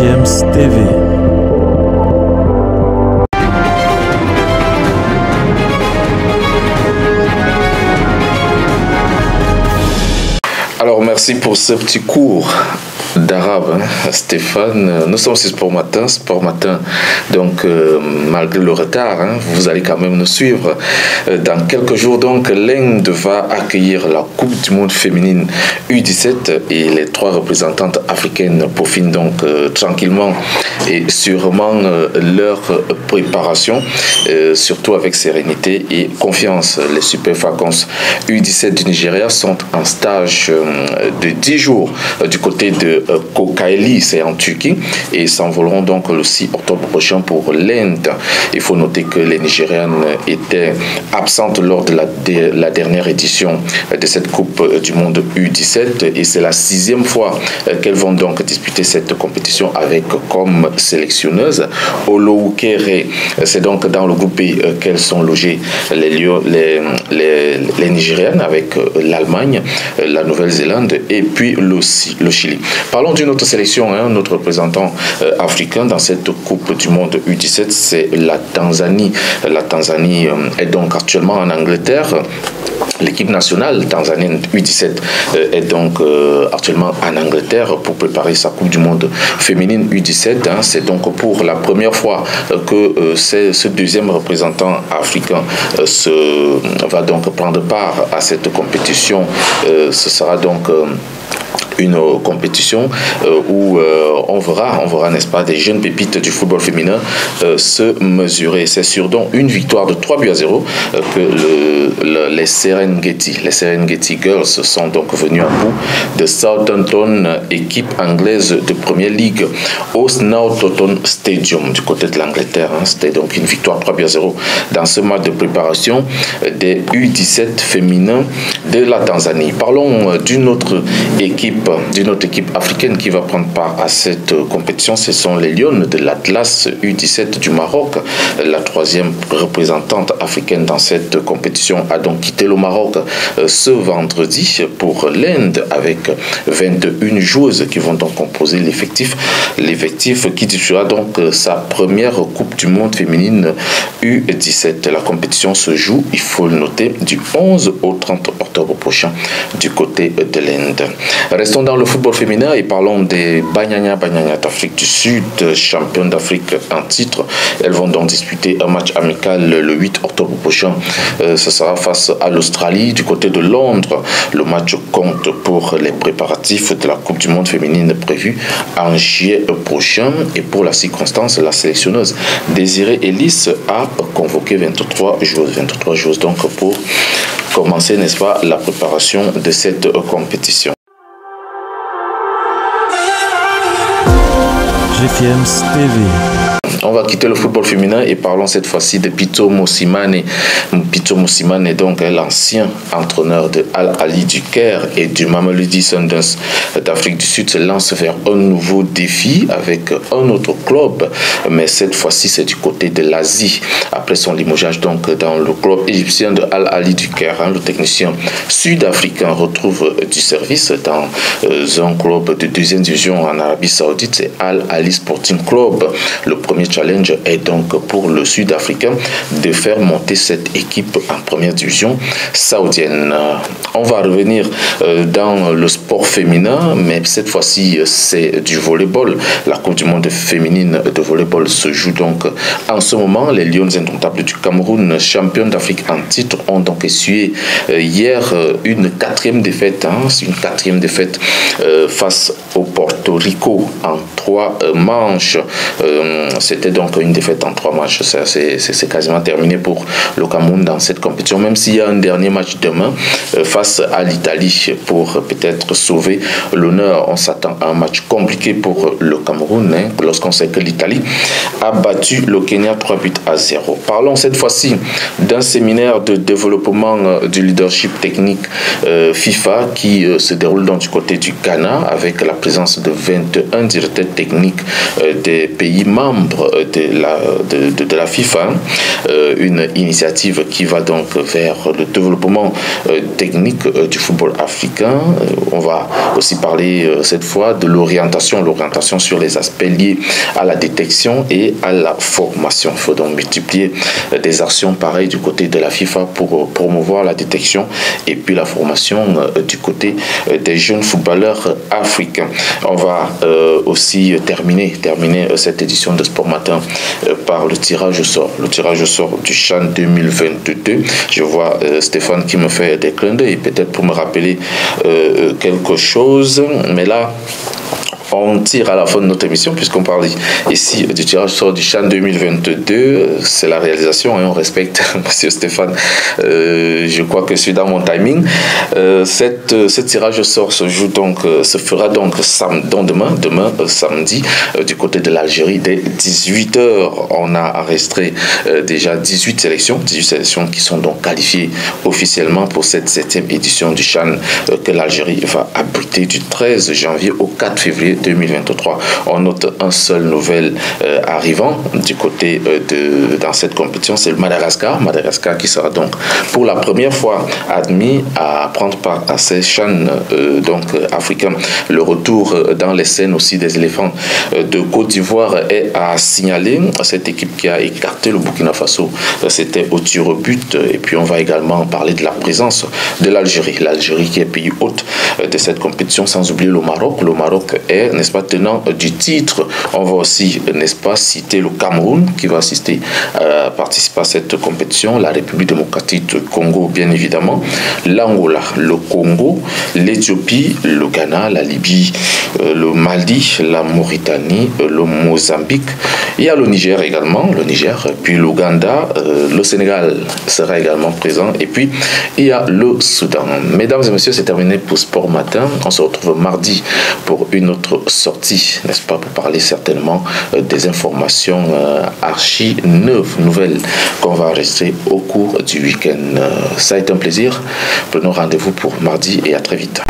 GFM's TV. Alors merci pour ce petit cours d'arabe, Stéphane. Nous sommes sur Sport Matin, donc malgré le retard, vous allez quand même nous suivre. Dans quelques jours, donc, l'Inde va accueillir la Coupe du Monde féminine U17 et les 3 représentantes africaines peaufinent donc tranquillement et sûrement leur préparation, surtout avec sérénité et confiance. Les Super Falcons U17 du Nigeria sont en stage de 10 jours du côté de Kokaeli, c'est en Turquie, et s'envoleront donc le 6 octobre prochain pour l'Inde. Il faut noter que les Nigérianes étaient absentes lors de la dernière édition de cette Coupe du Monde U17 et c'est la 6e fois qu'elles vont donc disputer cette compétition avec comme sélectionneuse Oloukere. C'est donc dans le groupe B qu'elles sont logées, les Nigérianes, avec l'Allemagne, la Nouvelle-Zélande et puis le Chili. Parlons d'une autre sélection, notre représentant africain dans cette Coupe du Monde U17, c'est la Tanzanie. La Tanzanie est donc actuellement en Angleterre. L'équipe nationale tanzanienne U17 est donc actuellement en Angleterre pour préparer sa Coupe du Monde féminine U17. C'est donc pour la première fois que ce deuxième représentant africain va donc prendre part à cette compétition. Ce sera donc une compétition où on verra, n'est-ce pas, des jeunes pépites du football féminin se mesurer. C'est sur donc une victoire de 3-0 que les Serengeti Girls sont donc venus à bout de Southampton, équipe anglaise de Premier League, au Southampton Stadium du côté de l'Angleterre. C'était donc une victoire 3-0 dans ce match de préparation des U17 féminins de la Tanzanie. Parlons d'une autre équipe africaine qui va prendre part à cette compétition. Ce sont les Lions de l'Atlas U17 du Maroc. La 3e représentante africaine dans cette compétition a donc quitté le Maroc ce vendredi pour l'Inde avec 21 joueuses qui vont donc composer l'effectif qui disputera donc sa première Coupe du Monde féminine U17. La compétition se joue, il faut le noter, du 11 au 30 octobre prochain du côté de l'Inde. Restons dans le football féminin et parlons des Banyana d'Afrique du Sud, championnes d'Afrique en titre. Elles vont donc disputer un match amical le 8 octobre prochain. Ce sera face à l'Australie du côté de Londres. Le match compte pour les préparatifs de la Coupe du Monde féminine prévue en juillet prochain. Et pour la circonstance, la sélectionneuse Désirée Ellis a convoqué 23 joueuses donc pour commencer, n'est-ce pas, la préparation de cette compétition. GFM's TV. On va quitter le football féminin et parlons cette fois-ci de Pitso Mosimane. Pitso Mosimane est donc l'ancien entraîneur de Al Ahly du Caire et du Mamelodi Sundowns d'Afrique du Sud se lance vers un nouveau défi avec un autre club, mais cette fois-ci c'est du côté de l'Asie. Après son limogeage donc dans le club égyptien de Al Ahly du Caire, le technicien sud-africain retrouve du service dans un club de 2e division en Arabie Saoudite, c'est Al Ahly Sporting Club. Le premier challenge est donc pour le Sud-Africain de faire monter cette équipe en première division saoudienne. On va revenir dans le sport féminin, mais cette fois-ci c'est du volleyball. La Coupe du Monde féminine de volleyball se joue donc en ce moment. Les Lions indomptables du Cameroun, championnes d'Afrique en titre, ont donc essuyé hier une 4e défaite, face au Porto Rico en 3 manches. C'était donc une défaite en 3 matchs. C'est quasiment terminé pour le Cameroun dans cette compétition, même s'il y a un dernier match demain face à l'Italie pour peut-être sauver l'honneur. On s'attend à un match compliqué pour le Cameroun lorsqu'on sait que l'Italie a battu le Kenya 3-0. Parlons cette fois-ci d'un séminaire de développement du leadership technique FIFA qui se déroule donc du côté du Ghana avec la présence de 21 directeurs techniques des pays membres membres de la FIFA, une initiative qui va donc vers le développement technique du football africain. On va aussi parler cette fois de l'orientation sur les aspects liés à la détection et à la formation. Il faut donc multiplier des actions pareilles du côté de la FIFA pour promouvoir la détection et puis la formation du côté des jeunes footballeurs africains. On va aussi terminer cette édition de Sport Matin par le tirage au sort. Le tirage au sort du CHAN 2022. Je vois Stéphane qui me fait des clins d'œil, peut-être pour me rappeler quelque chose. Mais là, on tire à la fin de notre émission, puisqu'on parle ici du tirage au sort du CHAN 2022. C'est la réalisation et on respecte Monsieur Stéphane. Je crois que je suis dans mon timing. Ce tirage au sort se fera donc demain samedi, du côté de l'Algérie, dès 18h. On a enregistré déjà 18 sélections qui sont donc qualifiées officiellement pour cette 7e édition du CHAN que l'Algérie va abriter du 13 janvier au 4 février 2023. On note un seul nouvel arrivant du côté dans cette compétition, c'est le Madagascar qui sera donc pour la première fois admis à prendre part à ces CHAN africains. Le retour dans les scènes aussi des éléphants de Côte d'Ivoire est à signaler. Cette équipe qui a écarté le Burkina Faso, c'était au tir au but. Et puis on va également parler de la présence de l'Algérie qui est pays hôte de cette compétition, sans oublier le Maroc. Le Maroc est, n'est-ce pas, tenant du titre. On va aussi, n'est-ce pas, citer le Cameroun qui va participer à cette compétition, la République démocratique du Congo, bien évidemment, l'Angola, le Congo, l'Éthiopie, le Ghana, la Libye, le Mali, la Mauritanie, le Mozambique. Il y a le Niger également, puis l'Ouganda, le Sénégal sera également présent, et puis il y a le Soudan. Mesdames et messieurs, c'est terminé pour Sport Matin. On se retrouve mardi pour une autre sortie, n'est-ce pas, pour parler certainement des informations archi nouvelles qu'on va enregistrer au cours du week-end. Ça a été un plaisir. Prenons rendez-vous pour mardi et à très vite.